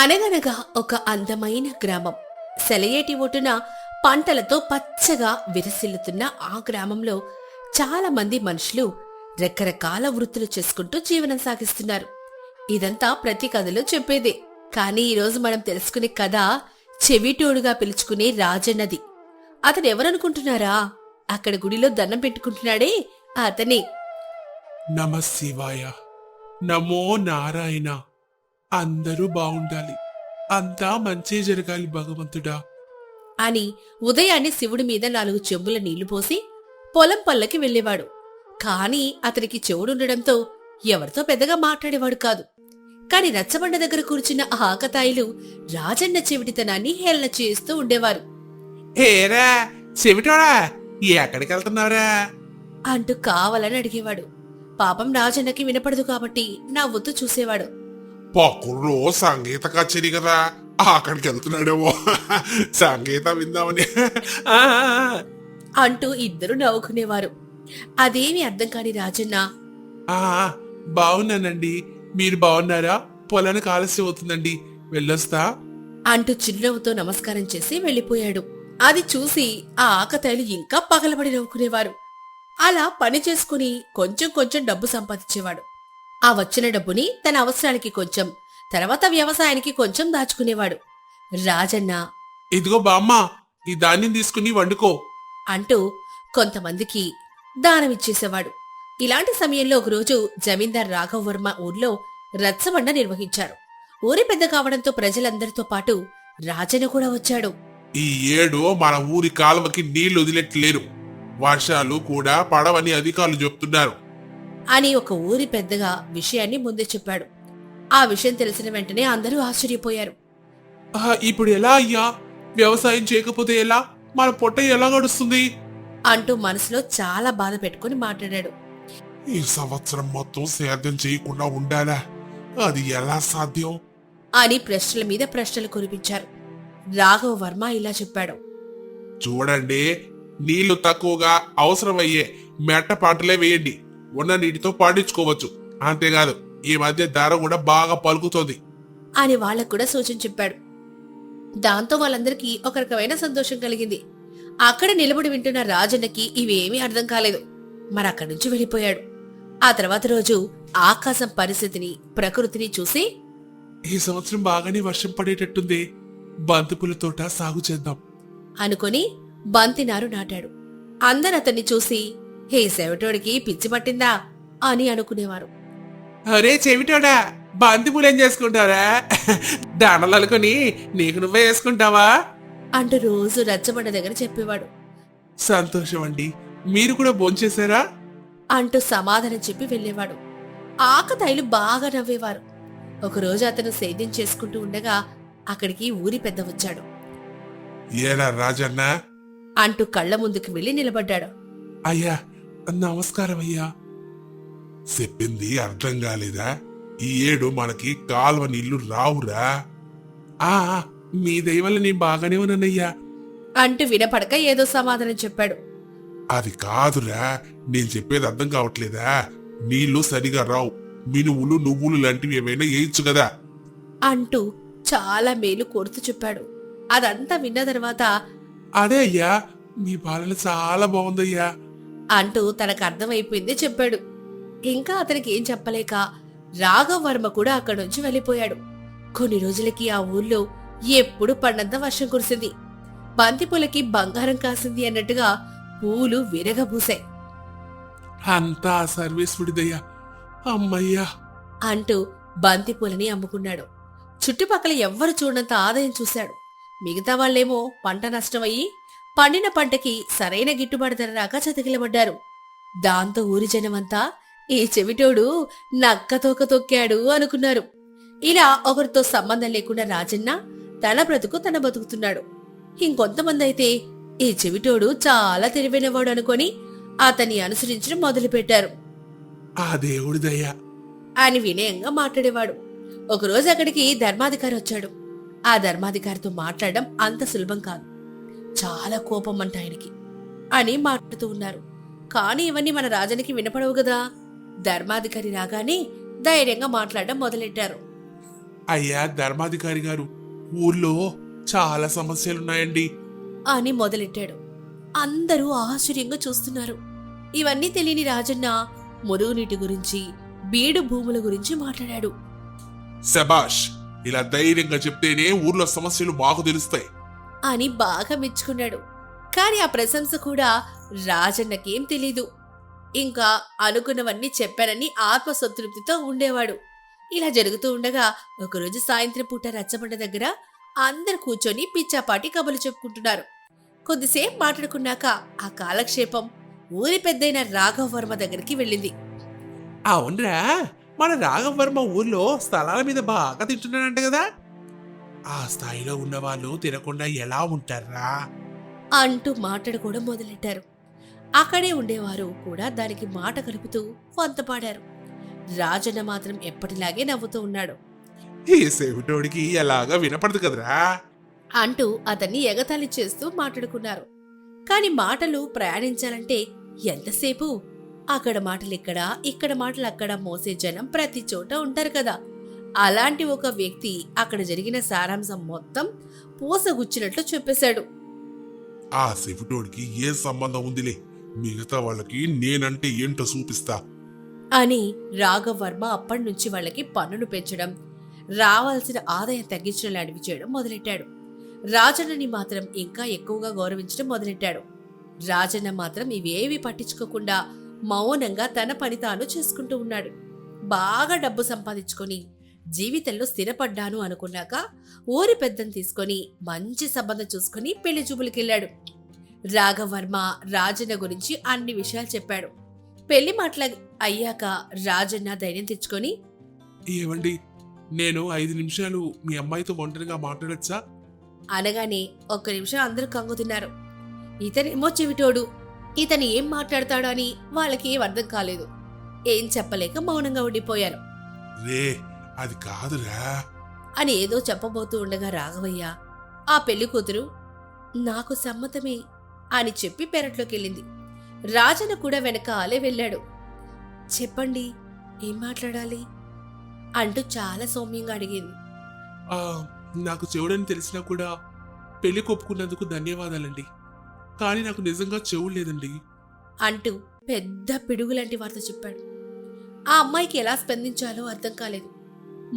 అనగనగా ఒక అందమైన గ్రామం. సెలయేటి ఒడ్డున పంటలతో పచ్చగా విరసిల్లుతున్న ఆ గ్రామంలో చాలా మంది మనుషులు రకరకాల వృత్తులు చేసుకుంటూ జీవనం సాగిస్తున్నారు. ఇదంతా ప్రతి కథలో చెప్పేదే. కానీ ఈరోజు మనం తెలుసుకునే కథ చెవిటోడుగా పిలుచుకునే రాజన్నది. అతనెవరనుకుంటున్నారా? అక్కడ గుడిలో దండం పెట్టుకుంటున్నాడే అతనే. నమ శివాయ, నమో నారాయణ. అందరూ బాగుండాలి, అంతా మంచి జరగాలి భగవంతుడా అని ఉదయాన్నే శివుడి మీద 4 చెంబుల నీళ్లు పోసి పొలం పల్లకి వెళ్లేవాడు. కాని అతనికి చెవుడుండడంతో ఎవరితో పెద్దగా మాట్లాడేవాడు కాదు. కాని రచ్చబండ దగ్గర కూర్చున్న ఆకతాయిలు రాజన్న చెవిటితనాన్ని హేళన చేస్తూ ఉండేవారు. ఏరా చెవిటోడా, ఎక్కడికి వెళ్తున్నావురా అంటూ కావాలని అడిగేవాడు. పాపం రాజన్నకి వినపడదు కాబట్టి నవ్వుతూ చూసేవాడు. పక్కూర్లో సంగీత కచేరీ కదా, అక్కడికి వెళ్తున్నాడేమో సంగీతం విందామని అంటూ ఇద్దరు నవ్వుకునేవారు. అదేమీ అర్థం కాని రాజన్న, ఆ బాగున్నానండి, మీరు బాగున్నారా? పొలానికి ఆలస్యం అవుతుందండి, వెళ్ళొస్తా అంటూ చిరునవ్వుతో నమస్కారం చేసి వెళ్లిపోయాడు. అది చూసి ఆ ఆకతాయిలు ఇంకా పగలబడి నవ్వుకునేవారు. అలా పని చేసుకుని కొంచెం కొంచెం డబ్బు సంపాదించేవాడు. ఆ వచ్చిన డబ్బుని తన అవసరానికి కొంచెం, తర్వాత వ్యవసాయానికి కొంచెం దాచుకునేవాడు. రాజన్న ఇదిగో బామ్మ, ఈ ధాన్యం తీసుకుని వండుకో అంటూ కొంతమందికి దానమిచ్చేసేవాడు. ఇలాంటి సమయంలో ఒకరోజు జమీందార్ రాఘవ వర్మ ఊర్లో రచ్చబండ నిర్వహించారు. ఊరి పెద్ద కావడంతో ప్రజలందరితో పాటు రాజన్న కూడా వచ్చాడు. ఈ ఏడు మన ఊరి కాలువకి నీళ్లు వదిలేట్లేరు, వర్షాలు కూడా పడవని అధికారులు చెప్తున్నారు అని ఒక ఊరి పెద్దగా విషయాన్ని ముందే చెప్పాడు. ఆ విషయం తెలిసిన వెంటనే అందరూ ఆశ్చర్యపోయారు. ఇప్పుడు ఎలా అయ్యా? వ్యవసాయం చేయకపోతే ఎలా? మన పొట్ట ఎలా గడుస్తుంది అంటూ మనసులో చాలా బాధ పెట్టుకుని మాట్లాడాడు. ఈ సంవత్సరం మొత్తం సేద్యం చేయకుండా ఉండాలా? అది ఎలా సాధ్యం అని ప్రశ్నల మీద ప్రశ్నలు కురిపించారు. రాఘవ వర్మ ఇలా చెప్పాడు. చూడండి, నీళ్లు తక్కువగా అవసరమయ్యే మెట్ట పంటలే వేయండి, ఉన్న నీటితో పండించుకోవచ్చు. అంతేకాదు, ఈ మధ్య ధర కూడా బాగా పలుకుతోంది అని వాళ్లకు కూడా సూచన చెప్పాడు. దాంతో వాళ్ళందరికీ ఒక రకమైన సంతోషం కలిగింది. అక్కడ నిలబడి వింటున్న రాజన్నకి ఇవేమీ అర్థం కాలేదు. మరక్కడి నుంచి వెళ్ళిపోయాడు. ఆ తర్వాత రోజు ఆకాశం పరిస్థితిని, ప్రకృతిని చూసి, ఈ సంవత్సరం బాగానే వర్షం పడేటట్టుంది, బంతిపూల తోట సాగు చేద్దాం అనుకుని బంతినారు నాటాడు. అందరు అతన్ని చూసి, హే సెవటోడికి పిచ్చి పట్టిందా అని అనుకునేవారు. అరే చెవిటోడా, బంతిపూలేం చేసుకుంటారా? దండలు అనుకుని నీకు నువ్వే వేసుకుంటావా అంటూ రోజు రచ్చబండ దగ్గర చెప్పేవాడు. సంతోషం అండి, మీరు కూడా భోంచేశారా అంటూ సమాధానం చెప్పి వెళ్లేవాడు. ఆకతాయిలు బాగా నవ్వేవారు. ఒకరోజు అతను సేద్యం చేసుకుంటూ ఉండగా అక్కడికి ఊరి పెద్ద వచ్చాడు. ఏరా రాజన్న అంటూ కళ్ల ముందుకు వెళ్లి నిలబడ్డాడు. అయ్యా, నమస్కారం అయ్యా. చెప్పింది అర్థం కాలేదా? ఈ ఏడు మనకి కాలువ నీళ్లు రావురా. ఆ మీ దయవల్ల నేను బాగానే ఉన్నానయ్యా అంటూ వినపడక ఏదో సమాధానం చెప్పాడు. అది కాదురా, నేను చెప్పేది అర్థం కావట్లేదా? నీళ్లు సరిగా రావు, మినువులు నువ్వులు లాంటివి ఏమైనా వేయచ్చు కదా అంటూ చాలా మేలు కోరుతూ చెప్పాడు. అదంతా విన్న తర్వాత, అదే అయ్యా, మీ పాలన చాలా బాగుందయ్యా అంటూ తనకు అర్థమైపోయింది చెప్పాడు. ఇంకా అతనికి ఏం చెప్పలేక రాఘవ వర్మ కూడా అక్కడి నుంచి వెళ్లిపోయాడు. కొన్ని రోజులకి ఆ ఊర్లో ఎప్పుడు పడినంత వర్షం కురిసింది. బంతిపూలకి బంగారం కాసింది అన్నట్టుగా పూలు విరగబూసాయి. అంతా సర్వేశ్వరుడిదయ్యా, అమ్మయ్యా అంటూ బంతిపూలని అమ్ముకున్నాడు. చుట్టుపక్కల ఎవ్వరు చూడనంత ఆదాయం చూశాడు. మిగతా వాళ్లేమో పంట నష్టమయ్యి పండిన పంటకి సరైన గిట్టుబాటు ధర రాక చతికిలబడ్డారు. దాంతో ఊరి జనమంతా ఈ చెవిటోడు నక్కతోక తొక్కాడు అనుకున్నారు. ఇలా ఒకరితో సంబంధం లేకుండా రాజన్న తన బ్రతుకు తన బతుకుతున్నాడు. ఇంకొంతమంది అయితే ఈ చెవిటోడు చాలా తెలివైనవాడు అనుకొని అతన్ని అనుసరించడం మొదలుపెట్టారు. ఆ దేవుడిదయ్యా అని వినయంగా మాట్లాడేవాడు. ఒకరోజు అక్కడికి ధర్మాధికారి వచ్చాడు. ఆ ధర్మాధికారితో మాట్లాడడం అంత సులభం కాదు, చాలా కోపం అంట ఆయనకి అని మాట్లాడుతూ ఉన్నారు. కాని ఇవన్నీ మన రాజానికి వినపడవు గదా. ధర్మాధికారి రాగానే ధైర్యంగా మాట్లాడడం మొదలెట్టారు. అయ్యా ధర్మాధికారి గారు, ఊర్లో చాలా సమస్యలున్నాయండి. అని మొదలెట్టాడు. అందరూ ఆశ్చర్యంగా చూస్తున్నారు. ఇవన్నీ తెలియని రాజన్న మురుగునీటి గురించి, బీడు భూముల గురించి మాట్లాడాడు. శబాష్, ఇలా ధైర్యంగా చెప్తేనే ఊర్లో సమస్యలు బాగా తెలుస్తాయి అని బాగా మెచ్చుకున్నాడు. కాని ఆ ప్రశంస కూడా రాజన్నకేం తెలీదు. ఇంకా అనుకున్నవన్నీ చెప్పానని ఆత్మసంతృప్తితో ఉండేవాడు. ఇలా జరుగుతూ ఉండగా ఒకరోజు సాయంత్రం పూట రచ్చబండ దగ్గర అందరు కూర్చొని పిచ్చాపాటి కబుర్లు చెప్పుకుంటున్నారు. కొద్దిసేపు మాట్లాడుకున్నాక ఆ కాలక్షేపం ఊరి పెద్దయిన రాఘవ వర్మ దగ్గరికి వెళ్ళింది. అవునరా, మన రాఘవర్మ ఊర్లో స్థలాల మీద బాగా తింటున్నాడంట కదా. ఆ స్థాయిలో ఉన్న వాళ్ళు తినకుండా ఎలా ఉంటారా అంటూ మాట్లాడుకోవడం మొదలెట్టారు. అక్కడే ఉండేవారు కూడా దానికి మాట కలుపుతూ వంతపాడారు. రాజన్న మాత్రం ఎప్పటిలాగే నవ్వుతూ ఉన్నాడు. ఈ సేవిటోడికి ఎలాగా వినపడదు కదరా అంటూ అతన్ని ఎగతాళి చేస్తూ మాట్లాడుకున్నారు. కాని మాటలు ప్రయాణించాలంటే ఎంతసేపు? అక్కడ మాటలు ఇక్కడ మాటలు అక్కడ మోసే జనం ప్రతి చోట ఉంటారు కదా. అలాంటి ఒక వ్యక్తి అక్కడ జరిగిన సారాంశం మొత్తం పూసగుచ్చినట్లు చెప్పేశాడు. ఆ సేవిటోడికి ఏ సంబంధం ఉందిలే, మిగతా వాళ్ళకి నేనంటే ఏంటో చూపిస్తా అని రాఘవర్మ అప్పటినుంచి వాళ్ళకి పన్నును పెంచడం, రావాల్సిన ఆదాయం తగ్గించడం లాంటివి చేయడం మొదలెట్టాడు. రాజన్నని మాత్రం ఇంకా ఎక్కువగా గౌరవించడం మొదలెట్టాడు. రాజన్న మాత్రం ఇవేవి పట్టించుకోకుండా మౌనంగా తన పని తాను చేసుకుంటూ ఉన్నాడు. బాగా డబ్బు సంపాదించుకొని జీవితంలో స్థిరపడ్డాను అనుకున్నాక ఊరి పెద్దను తీసుకొని మంచి సంబంధం చూసుకుని పెళ్లి చూపులకెళ్ళాడు. రాఘవర్మ రాజన్న గురించి అన్ని విషయాలు చెప్పాడు. పెళ్లి మాటల అయ్యాక రాజన్న ధైర్యం తెచ్చుకొని, ఏవండి, నేను 5 నిమిషాలు మీ అమ్మాయితో ఒంటరిగా మాట్లాడొచ్చా అనగానే ఒక్క నిమిషం అందరూ కంగుతున్నారు. ఇతనేమో చెవిటోడు, ఇతను ఏం మాట్లాడతాడో అని వాళ్ళకి ఏం అర్థం కాలేదు. ఏం చెప్పలేక మౌనంగా ఉండిపోయారు. రే, అది కాదురా అని ఏదో చెప్పబోతూ ఉండగా రాఘవయ్య, ఆ పెళ్లి కూతురు నాకు సమ్మతమే అని చెప్పి పెరట్లోకెళ్ళింది. రాజన్న కూడా వెనకాలే వెళ్ళాడు. చెప్పండి, ఏం మాట్లాడాలి అంటూ చాలా సౌమ్యంగా అడిగింది. నాకు చెవుడని తెలిసినా కూడా పెళ్లి కొప్పుకున్నందుకు ధన్యవాదాలండి. కానీ నాకు నిజంగా చెవుడు లేదండి అంటూ పెద్ద పిడుగులాంటి వార్త చెప్పాడు. ఆ అమ్మాయికి ఎలా స్పందించాలో అర్థం కాలేదు.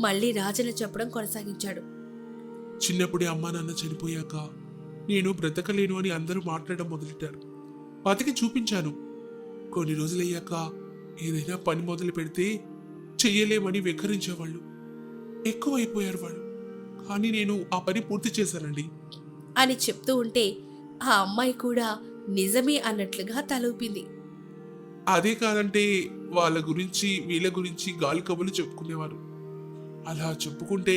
మళ్ళీ రాజన్న చెప్పడం కొనసాగించాడు. చిన్నప్పుడే అమ్మా నాన్న చనిపోయాక నేను బ్రతకలేను అని అందరూ మాట్లాడడం మొదలెట్టారు. బతికి చూపించాను. కొన్ని రోజులయ్యాక ఏదైనా పని మొదలు పెడితే చెయ్యలేమని వెక్కరించేవాళ్ళు. ఎక్కువైపోయారు వాళ్ళు. కానీ నేను ఆ పని పూర్తి చేశానండి అని చెప్తూ ఉంటే ఆ అమ్మాయి కూడా నిజమే అన్నట్లుగా తలూపింది. అదే కాదంటే వాళ్ళ గురించి వీళ్ళ గురించి గాలి కబుర్లు చెప్పుకునేవారు. అలా చెప్పుకుంటే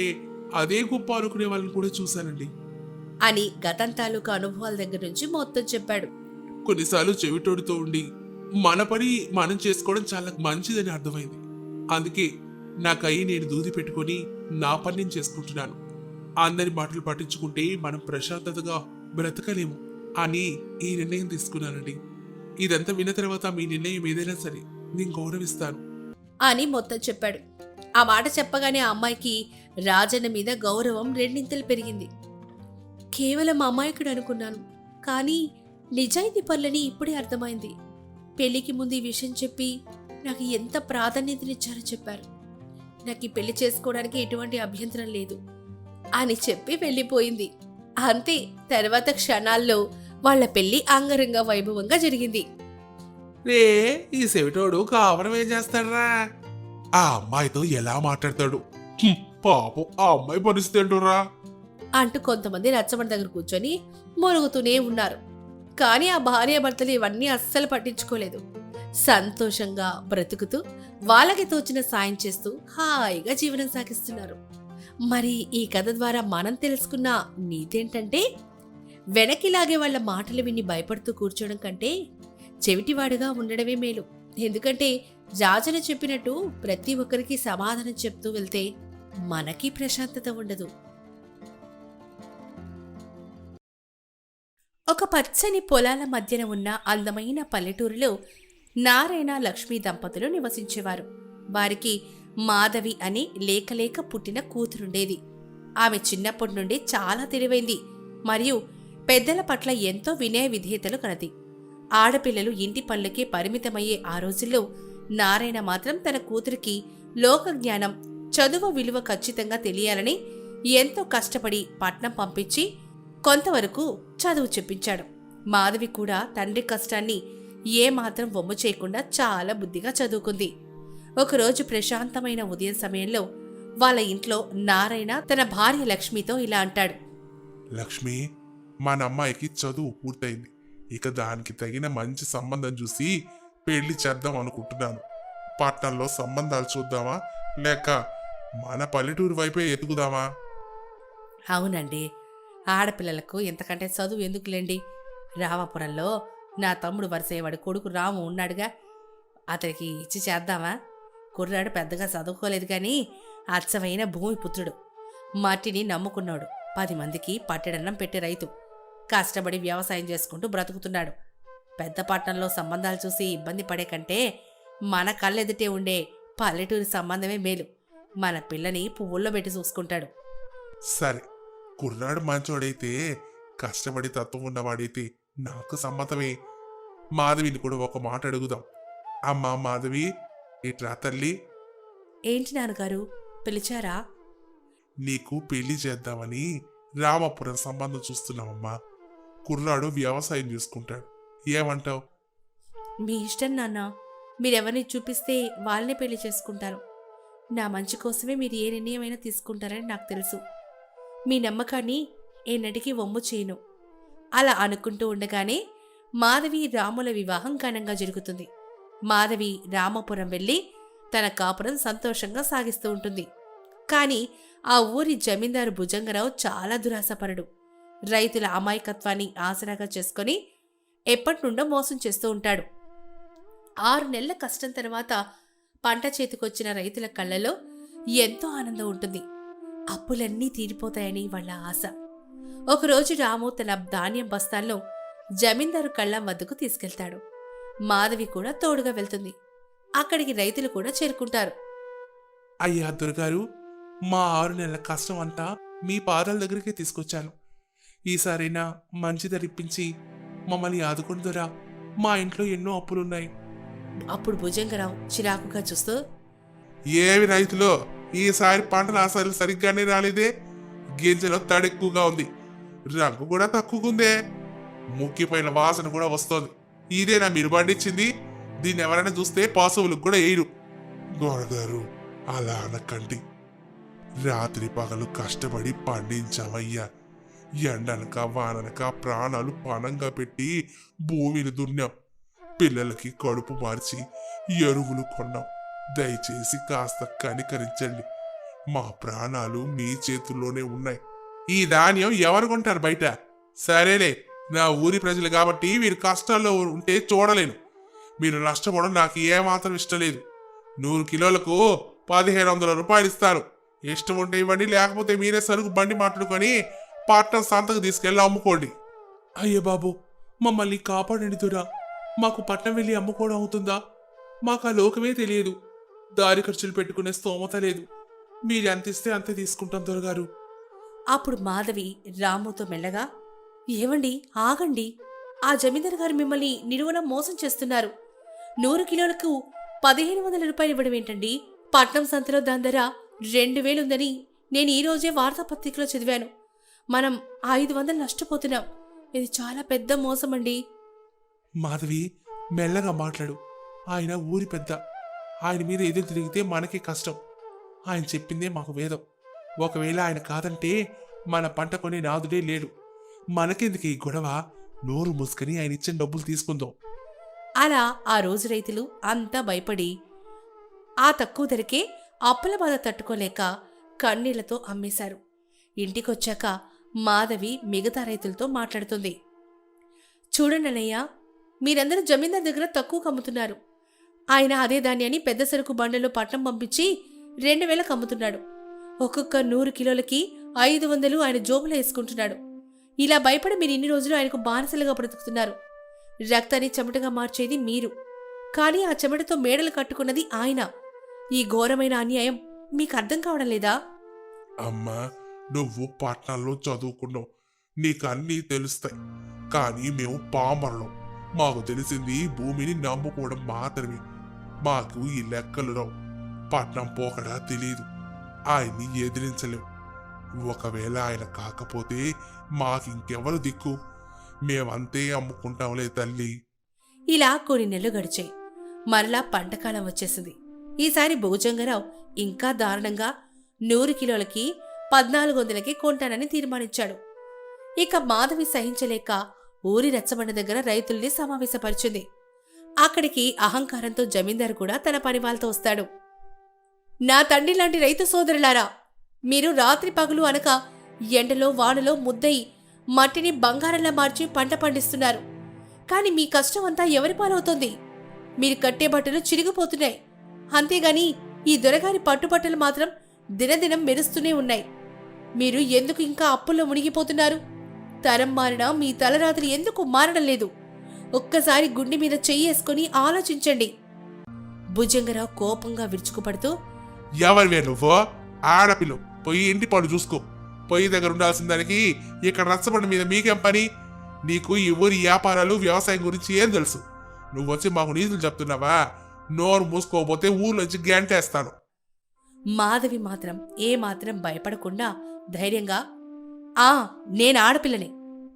అదే గొప్ప అనుకునే వాళ్ళని కూడా చూశానండి అని గతం తాలూకా అనుభవాల దగ్గర నుంచి మొత్తం చెప్పాడు. కొన్నిసార్లు చెవిటోడితో ఉండి మన పని మనం చేసుకోవడం చాలా మంచిదని అర్థమైంది. అందుకే నాకై నేను దూది పెట్టుకొని నా పని నేను చేసుకుంటున్నాను. అందరి మాటలు పట్టించుకుంటే మనం ప్రశాంతతగా బ్రతకలేము అని ఈ నిర్ణయం తీసుకున్నానండి. ఇదంతా విన్న తర్వాత మీ నిర్ణయం ఏదైనా సరే నేను గౌరవిస్తాను అని మొత్తం చెప్పాడు. ఆ మాట చెప్పగానే ఆ అమ్మాయికి రాజన్న మీద గౌరవం రెండింతలు పెరిగింది. కేవలం అమాయకుడు అనుకున్నాను, కానీ నిజాయితీ పనులని ఇప్పుడే అర్థమైంది. పెళ్లికి ముందు ఈ విషయం చెప్పి నాకు ఎంత ప్రాధాన్యతనిచ్చారో చెప్పారు. నాకు ఈ పెళ్లి చేసుకోవడానికి ఎటువంటి అభ్యంతరం లేదు అని చెప్పి వెళ్ళిపోయింది. అంతే, తర్వాత క్షణాల్లో వాళ్ల పెళ్లి అంగరంగ వైభవంగా జరిగింది. రే, ఈ సెవిటోడు కావడం ఏం చేస్తాడరా? ఆ అమ్మాయితో ఎలా మాట్లాడతాడు? పాపం ఆ అమ్మాయి పరిస్థితి ఏంటోరా అంటూ కొంతమంది రచ్చబండ దగ్గర కూర్చొని మొరుగుతూనే ఉన్నారు. కానీ ఆ భార్యాభర్తలు ఇవన్నీ అస్సలు పట్టించుకోలేదు. సంతోషంగా బ్రతుకుతూ వాళ్ళకి తోచిన సాయం చేస్తూ హాయిగా జీవనం సాగిస్తున్నారు. మరి ఈ కథ ద్వారా మనం తెలుసుకున్న నీతేంటంటే, వెనక్కిలాగే వాళ్ళ మాటలు విని భయపడుతూ కూర్చోవడం కంటే చెవిటివాడుగా ఉండడమే మేలు. ఎందుకంటే రాజన చెప్పినట్టు ప్రతి ఒక్కరికి సమాధానం చెప్తూ వెళ్తే మనకి ప్రశాంతత ఉండదు. ఒక పచ్చని పొలాల మధ్యన ఉన్న అందమైన పల్లెటూరులో నారాయణ లక్ష్మీ దంపతులు నివసించేవారు. వారికి మాధవి అని లేకలేక పుట్టిన కూతురుండేది. ఆమె చిన్నప్పటి నుండి చాలా తెలివైంది మరియు పెద్దల పట్ల ఎంతో వినయ విధేయతలు కలది. ఆడపిల్లలు ఇంటి పనులకే పరిమితమయ్యే ఆ రోజుల్లో నారాయణ మాత్రం తన కూతురికి లోకజ్ఞానం, చదువు విలువ ఖచ్చితంగా తెలియాలని ఎంతో కష్టపడి పట్నం పంపించి కొంతవరకు చదువు చెప్పించాడు. మాధవి కూడా తండ్రి కష్టాన్ని ఏమాత్రం వమ్ము చేయకుండా చాలా బుద్ధిగా చదువుకుంది. ఒకరోజు ప్రశాంతమైన ఉదయం సమయంలో వాళ్ళ ఇంట్లో నారాయణ తన భార్య లక్ష్మితో ఇలా అంటాడు. లక్ష్మి, మన అమ్మాయికి చదువు పూర్తయింది. ఇక దానికి తగిన మంచి సంబంధం చూసి పెళ్లి చేద్దాం అనుకుంటున్నాను. పట్నంలో సంబంధాలు చూద్దామా లేక మన పల్లెటూరు వైపే ఎతుకుదామా? అవునండి, ఆడపిల్లలకు ఎంతకంటే చదువు ఎందుకులేండి. రామాపురంలో నా తమ్ముడు వరుసయ్యవాడి కొడుకు రాము ఉన్నాడుగా, అతనికి ఇచ్చి చేద్దామా? కుర్రాడు పెద్దగా చదువుకోలేదు కానీ అచ్చమైన భూమిపుత్రుడు. మట్టిని నమ్ముకున్నాడు. 10 మందికి పట్టెడన్నం పెట్టే రైతు. కష్టపడి వ్యవసాయం చేసుకుంటూ బ్రతుకుతున్నాడు. పెద్ద పట్టణంలో సంబంధాలు చూసి ఇబ్బంది పడే కంటే మన కళ్ళెదుటే ఉండే పల్లెటూరి సంబంధమే మేలు. మన పిల్లని పువ్వుల్లో పెట్టి చూసుకుంటాడు. సరే, కుర్రాడు మంచోడైతే, కష్టపడి తత్వం ఉన్నవాడైతే నాకు సమ్మతమే. మాధవిని కూడా ఒక మాట అడుగుదాం. అమ్మా మాధవి, ఇట్రా తల్లి. ఏంటి నాన్నగారు, పిలిచారా? నీకు పెళ్లి చేద్దామని రామాపురం సంబంధం చూస్తున్నామమ్మా. కుర్రాడు వ్యవసాయం చేసుకుంటాడు. ఏమంటావు? మీ ఇష్టం నాన్న. మీరెవరిని చూపిస్తే వాళ్ళనే పెళ్లి చేసుకుంటాను. నా మంచి కోసమే మీరు ఏ నిర్ణయమైనా తీసుకుంటారని నాకు తెలుసు. మీ నమ్మకాన్ని ఎన్నటికీ వమ్ము చేయను. అలా అనుకుంటూ ఉండగానే మాధవి రాముల వివాహం ఘనంగా జరుగుతుంది. మాధవి రామాపురం వెళ్ళి తన కాపురం సంతోషంగా సాగిస్తూ ఉంటుంది. కాని ఆ ఊరి జమీందారు భుజంగరావు చాలా దురాశపరుడు. రైతుల అమాయకత్వాన్ని ఆసరాగా చేసుకుని ఎప్పటినుండో మోసం చేస్తూ ఉంటాడు. 6 నెలల కష్టం తర్వాత పంట చేతికొచ్చిన రైతుల కళ్ళలో ఎంతో ఆనందం ఉంటుంది. అప్పులన్నీ తీరిపోతాయని వాళ్ళ ఆశ. ఒకరోజు రాము తన ధాన్యం బస్తాల్లో జమీందారు కళ్ళం వద్దకు తీసుకెళ్తాడు. మాధవి కూడా తోడుగా వెళ్తుంది. అక్కడికి రైతులు కూడా చేరుకుంటారు. అయ్యా దొరగారు, మా 6 నెలల కష్టం అంతా మీ పాదాల దగ్గరికి తీసుకొచ్చాను. ఈసారైనా మంచి ధరిప్పించి మమ్మల్ని ఆదుకుందురా. మా ఇంట్లో ఎన్నో అప్పులున్నాయి. అప్పుడు భుజంగరావు చిరాకుగా చూస్తూ, ఏవి రైతులో, ఈసారి పంటలు అసలు సరిగ్గానే రాలేదే. గింజలో తడెక్కువగా ఉంది, రంగు కూడా తక్కువకుందే, ముక్కిపోయిన వాసన కూడా వస్తోంది. ఇదేనా మీరు పండించింది? దీన్ని ఎవరైనా చూస్తే పశువులకు కూడా వేయరు. దొరగారు, అలా అనకండి. రాత్రి పగలు కష్టపడి పండించామయ్యా. ఎండనక వాననక ప్రాణాలు పణంగా పెట్టి భూమిని దున్నాం. పిల్లలకి కడుపు మార్చి ఎరువులు కొన్నాం. దయచేసి కాస్త కనికరించండి. మా ప్రాణాలు మీ చేతుల్లోనే ఉన్నాయి. ఈ ధాన్యం ఎవరు కొంటారు బయట? సరేలే, నా ఊరి ప్రజలు కాబట్టి మీరు కష్టాల్లో ఉంటే చూడలేను. మీరు నష్టపోవడం నాకు ఏమాత్రం ఇష్టం లేదు. 100 కిలోలకు 1500 రూపాయలు ఇస్తాను. ఇష్టం ఉంటే ఇవ్వండి, లేకపోతే మీరే సరుకు బండి మాట్లాడుకొని పట్నం సంతకు తీసుకెళ్ళి అమ్ముకోండి. అయ్యే బాబు, మమ్మల్ని కాపాడండి దురా. మాకు పట్నం వెళ్ళి అమ్ముకోవడం అవుతుందా? మాకు ఆ లోకమే తెలియదు. దారి ఖర్చులు పెట్టుకునే స్తోమత లేదు. మీరు ఎంత ఇస్తే అంతే తీసుకుంటాం దొరగారు. అప్పుడు మాధవి రాముతో మెల్లగా, ఏవండి ఆగండి. ఆ జమీందారు గారు మిమ్మల్ని నిలువున మోసం చేస్తున్నారు. 100 కిలోలకు 1500 రూపాయలు ఇవ్వడం ఏంటండి? పట్నం సంతలో దాని ధర 2000 ఉందని నేను ఈ రోజే వార్తాపత్రికలో చదివాను. మనం 500 నష్టపోతున్నాం. ఇది చాలా పెద్ద మోసం అండి. మాధవి, మెల్లగా మాట్లాడు. ఆయన ఊరి పెద్ద. ఆయన మీద ఎదురు తిరిగితే మనకే కష్టం. ఆయన చెప్పిందే మాకు వేదం. ఒకవేళ ఆయన కాదంటే మన పంట కొని నాదుడే లేడు. మనకెందుకు ఈ గొడవ? నోరు మూసుకొని ఆయన ఇచ్చిన డబ్బులు తీసుకుందాం. అలా ఆ రోజు రైతులు అంతా భయపడి ఆ తక్కువ ధరకే అప్పుల బాధ తట్టుకోలేక కన్నీళ్లతో అమ్మేశారు. ఇంటికొచ్చాక మాధవి మిగతా రైతులతో మాట్లాడుతుంది. చూడండి అన్నయ్య, మీరందరూ జమీందార్ దగ్గర తక్కువకు అమ్ముతున్నారు. ఆయన అదే ధాన్యాన్ని పెద్ద సరుకు బండలో పట్నం పంపించి 2000కు అమ్ముతున్నాడు. ఒక్కొక్క 100 కిలోలకి 500 ఆయన జోబులో వేసుకుంటున్నాడు. ఇలా భయపడి మీరు ఇన్ని రోజులు ఆయనకు బానిసలుగా బ్రతుకుతున్నారు. రక్తాన్ని చెమటగా మార్చేది మీరు, కానీ ఆ చెమటతో మేడలు కట్టుకున్నది ఆయన. ఈ ఘోరమైన అన్యాయం మీకు అర్థం కావడం లేదా? అమ్మా, నువ్వు పట్టణంలో చదువుకున్నావు, నీకు అన్నీ తెలుస్తాయి. కానీ మేము పామరులం. మాకు తెలిసింది భూమిని నమ్ముకోవడం మాత్రమే. మాకు ఈ లెక్కలు రావు. పట్నం పోకడా తెలీదు. ఆయన్ని ఎదిరించలేం. ఒకవేళ ఆయన కాకపోతే మాకింకెవరు దిక్కు? మేమంతే అమ్ముకుంటాంలే తల్లి. ఇలా కొన్ని నెలలు గడిచాయి. మరలా పంటకాలం వచ్చేసింది. ఈసారి భుజంగరావు ఇంకా దారుణంగా 100 కిలోలకి 1400కి కొంటానని తీర్మానించాడు. ఇక మాధవి సహించలేక ఊరి రెచ్చబండ దగ్గర రైతుల్ని సమావేశపరిచింది. అక్కడికి అహంకారంతో జమీందారు కూడా తన పని వాళ్ళతో వస్తాడు. నా తండ్రి లాంటి రైతు సోదరులారా, మీరు రాత్రి పగలు అనక ఎండలో వానలో ముద్దయి మట్టిని బంగారంలా మార్చి పంట పండిస్తున్నారు. కాని మీ కష్టం అంతా ఎవరి పాలవుతోంది? మీరు కట్టే బట్టలు చిరిగిపోతున్నాయి. అంతేగాని ఈ దొరగారి పట్టుబట్టలు మాత్రం దినదినం మెరుస్తూనే ఉన్నాయి. మీరు ఎందుకు ఇంకా అప్పుల్లో మునిగిపోతున్నారు? తరం మారినా మీ తలరాత్రి ఎందుకు మారడం లేదు? ఒక్కసారి గుండె మీద చెయ్యేసుకుని ఆలోచించండి. భుజంగరావు కోపంగా విరుచుకుపడుతూ, ఎవరివే నువ్వు? ఆడపిల్ల, పోయి ఇంటి పనులు చూసుకో. పొయ్యి దగ్గర ఉండాల్సిన దానికి ఇక్కడ రచ్చబండ మీద మీకేం పని? నీకు ఈ ఊరి వ్యాపారాలు వ్యవసాయం గురించి ఏం తెలుసు? నువ్వు వచ్చి మాకు నీతులు చెప్తున్నావా? నోరు మూసుకోపోతే ఊర్లోంచి గంటేస్తాను. మాధవి మాత్రం ఏమాత్రం భయపడకుండా ధైర్యంగా, నేను ఆడపిల్లని,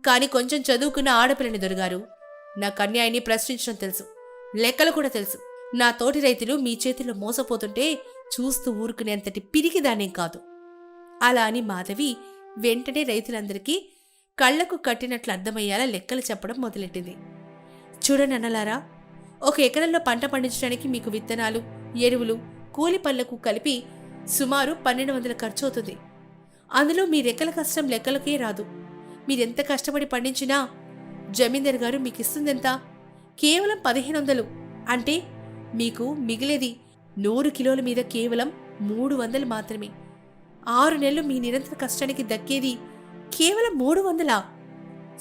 కాని కొంచెం చదువుకున్న ఆడపిల్లని దొరగారు. నా కన్యాయిని ప్రశ్నించడం తెలుసు, లెక్కలు కూడా తెలుసు. నా తోటి రైతులు మీ చేతిలో మోసపోతుంటే చూస్తూ ఊరుకునేంతటి పిరికిదానేం కాదు. అలా అని మాధవి వెంటనే రైతులందరికీ కళ్లకు కట్టినట్లు అర్థమయ్యేలా లెక్కలు చెప్పడం మొదలెట్టింది. చూడండి అన్నలారా, 1 ఎకరంలో పంట పండించడానికి మీకు విత్తనాలు, ఎరువులు, కూలి పనులకు కలిపి సుమారు 1200 ఖర్చు అవుతుంది. అందులో మీ రెక్కల కష్టం లెక్కలకే రాదు. మీరెంత కష్టపడి పండించినా జమీందారు గారు మీకిస్తుందెంత? కేవలం 1500. అంటే మీకు మిగిలేది 100 కిలోల మీద కేవలం 300 మాత్రమే. 6 నెలలు మీ నిరంతర కష్టానికి దక్కేది కేవలం 300.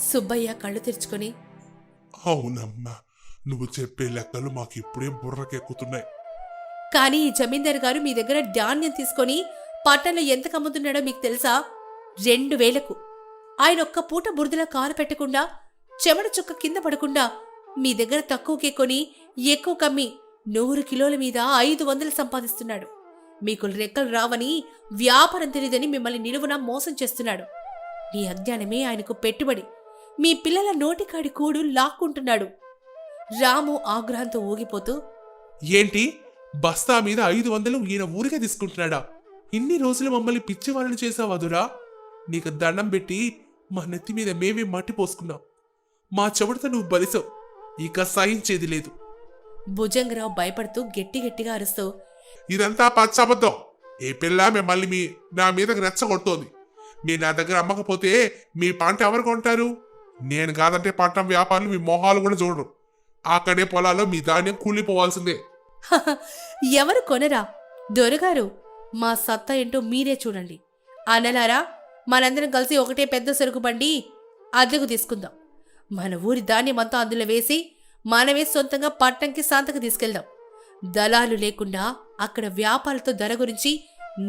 సుబ్బయ్య కళ్ళు తెరుచుకొని, అవునమ్మా, నువ్వు చెప్పే లెక్కలు మాకు ఇప్పుడే బుర్రకెక్కుతున్నాయి. కానీ ఈ జమీందారు గారు మీ దగ్గర ధాన్యం తీసుకొని పట్టణంలో ఎంత కమ్ముతున్నాడో మీకు తెలుసా? 2000కు. ఆయన ఒక్క పూట బురదలా కాలు పెట్టకుండా, చెమట చుక్క కింద పడకుండా మీ దగ్గర తక్కువకే కొని ఎక్కువ కమ్మి 100 కిలోల మీద 500 సంపాదిస్తున్నాడు. మీకు రెక్కలు రావని, వ్యాపారం తెలియదని మిమ్మల్ని నిలువున మోసం చేస్తున్నాడు. మీ అజ్ఞానమే ఆయనకు పెట్టుబడి. మీ పిల్లల నోటికాడి కూడు లాక్కుంటున్నాడు. రాము ఆగ్రహంతో ఊగిపోతూ, ఏంటి, బస్తా మీద 500 ఈయన ఊరికే తీసుకుంటున్నాడా? ఇన్ని రోజులు మమ్మల్ని పిచ్చివాళ్ళని చేసావాదురా? నీకు దండం పెట్టి మా నెత్తి మీద మేమే మట్టి పోసుకున్నాం. మా చెమటతో నువ్వు బలిసావు. ఇక సహించేది లేదు. భుజంగరావు భయపడుతూ గట్టిగా అరుస్తూ, ఇదంతా పచ్చబద్ధం. ఏ పిల్ల మిమ్మల్ని నా మీదకి రెచ్చగొడుతోంది. మీరు నా దగ్గర అమ్మకపోతే మీ పంట ఎవరు కొంటారు? నేను కాదంటే పట్టణం వ్యాపారులు మీ మొహాలు కూడా చూడరు. అక్కడే పొలాల్లో మీ ధాన్యం కూలిపోవాల్సిందే. ఎవరు కొనరా? దొరగారు, మా సత్తా ఏంటో మీరే చూడండి. అన్నలారా, మనందరం కలిసి ఒకటే పెద్ద సరుకు బండి అద్దెకు తీసుకుందాం. మన ఊరి ధాన్యమంతా అందులో వేసి మనమే సొంతంగా పట్టణంకి సంతకు తీసుకెళ్దాం. దళాలు లేకుండా అక్కడ వ్యాపారులతో ధర గురించి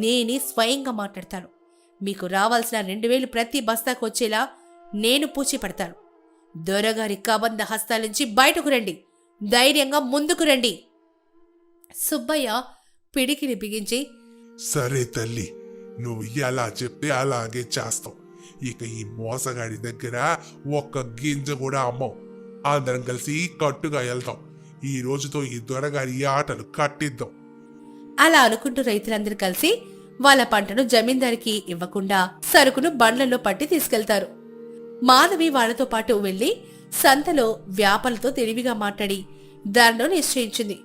నేనే స్వయంగా మాట్లాడతాను. మీకు రావాల్సిన 2000 ప్రతి బస్తాకు వచ్చేలా నేను పూచి పడతాను. దొరగారి కబంధ హస్తాల నుంచి బయటకు రండి. ధైర్యంగా ముందుకు రండి. సుబ్బయ్య పిడికిని బిగించి, సరే తల్లి, నువ్వు ఎలా చెప్తే అలాగే చేస్తావు. ఇక ఈ మోసగాడి దగ్గర ఒక్క గింజ కూడా అమ్మం. అందరం కలిసి కట్టుగా వెళ్తాం. ఈ రోజుతో ఈ దొరగారి ఆటలు కట్టిద్దాం. అలా అనుకుంటూ రైతులందరూ కలిసి వాళ్ళ పంటను జమీందారికి ఇవ్వకుండా సరుకును బండ్లలో పట్టి తీసుకెళ్తారు. మాధవి వాళ్లతో పాటు వెళ్లి సంతలో వ్యాపారులతో తెలివిగా మాట్లాడి ధరను నిశ్చయించింది.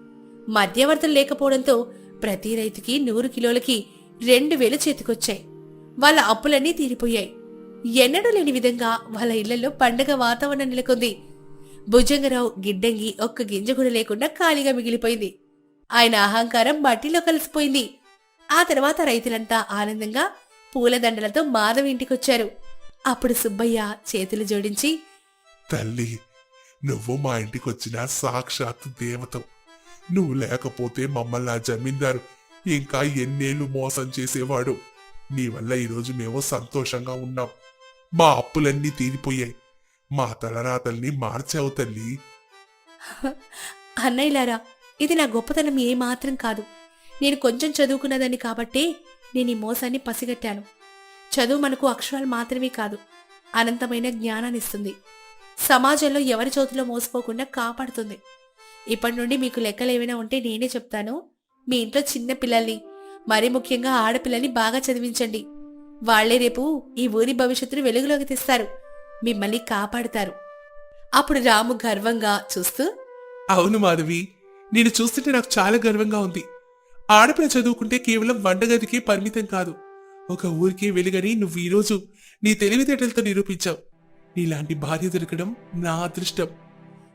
మధ్యవర్తులు లేకపోవడంతో ప్రతి రైతుకి 100 కిలోలకి 2000 చేతికొచ్చాయి. వాళ్ళ అప్పులన్నీ తీరిపోయాయి. ఎన్నడూ లేని విధంగా వాళ్ళ ఇళ్లలో పండగ వాతావరణం నెలకొంది. భుజంగరావు గిడ్డంగి ఒక్క గింజ కూడా లేకుండా ఖాళీగా మిగిలిపోయింది. ఆయన అహంకారం మట్టిలో కలిసిపోయింది. ఆ తర్వాత రైతులంతా ఆనందంగా పూలదండలతో మాధవి ఇంటికొచ్చారు. అప్పుడు సుబ్బయ్య చేతులు జోడించి, తల్లి, నువ్వు మా ఇంటికొచ్చిన సాక్షాత్తు దేవతవు. నువ్వు లేకపోతే మమ్మల్ని ఆ జమీందారు ఇంకా ఎన్నేళ్లు మోసం చేసేవాడు. నీ వల్ల ఈరోజు మేము సంతోషంగా ఉన్నాం. మా అప్పులన్నీ తీరిపోయాయి. మా తలరాతల్ని మార్చావు తల్లి. అన్నయ్యలారా, ఇది నా గొప్పతనం ఏమాత్రం కాదు. నేను కొంచెం చదువుకున్నదని కాబట్టే నేను ఈ మోసాన్ని పసిగట్టాను. చదువు మనకు అక్షరాలు మాత్రమే కాదు, అనంతమైన జ్ఞానాన్నిస్తుంది. సమాజంలో ఎవరి చేతిలో మోసపోకుండా కాపాడుతుంది. ఇప్పటి నుండి మీకు లెక్కలేమైనా ఉంటే నేనే చెప్తాను. మీ ఇంట్లో చిన్న పిల్లల్ని, మరీ ముఖ్యంగా ఆడపిల్లల్ని బాగా చదివించండి. వాళ్లే రేపు ఈ ఊరి భవిష్యత్తును వెలుగులోకి తెస్తారు, మిమ్మల్ని కాపాడుతారు. అప్పుడు రాము గర్వంగా చూస్తూ, అవును మాధవి, నేను చూస్తుంటే నాకు చాలా గర్వంగా ఉంది. ఆడపిల్ల చదువుకుంటే కేవలం వంటగదికి పరిమితం కాదు, ఒక ఊరికే వెలుగని నువ్వు ఈరోజు నీ తెలివితేటలతో నిరూపించావు. నీలాంటి భార్య దొరకడం నా అదృష్టం.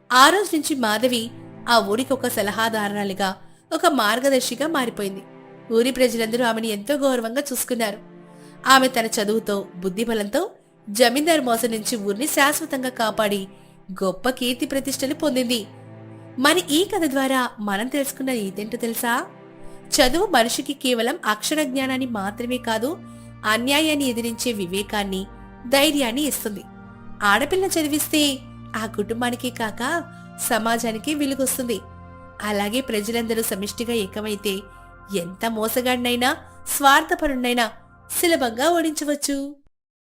ఆ రోజు నుంచి మాధవి ఆ ఊరికి ఒక సలహాదారురాలిగా, ఒక మార్గదర్శిగా మారిపోయింది. ఊరి ప్రజలందరూ ఆమెను ఎంతో గౌరవంగా చూసుకున్నారు. ఆమె తన చదువుతో, బుద్ధిబలంతో జమీందారు మోసం నుంచి ఊరిని శాశ్వతంగా కాపాడి గొప్ప కీర్తి ప్రతిష్టలు పొందింది. మరి ఈ కథ ద్వారా మనం తెలుసుకున్న ఇదేంటో తెలుసా? చదువు మనిషికి కేవలం అక్షర జ్ఞానాన్ని మాత్రమే కాదు, అన్యాయాన్ని ఎదిరించే వివేకాన్ని, ధైర్యాన్ని ఇస్తుంది. ఆడపిల్ల చదివిస్తే ఆ కుటుంబానికి కాక సమాజానికి వెలుగొస్తుంది. అలాగే ప్రజలందరూ సమిష్టిగా ఏకమైతే ఎంత మోసగాడినైనా, స్వార్థపరుణ్ణైనా సులభంగా ఓడించవచ్చు.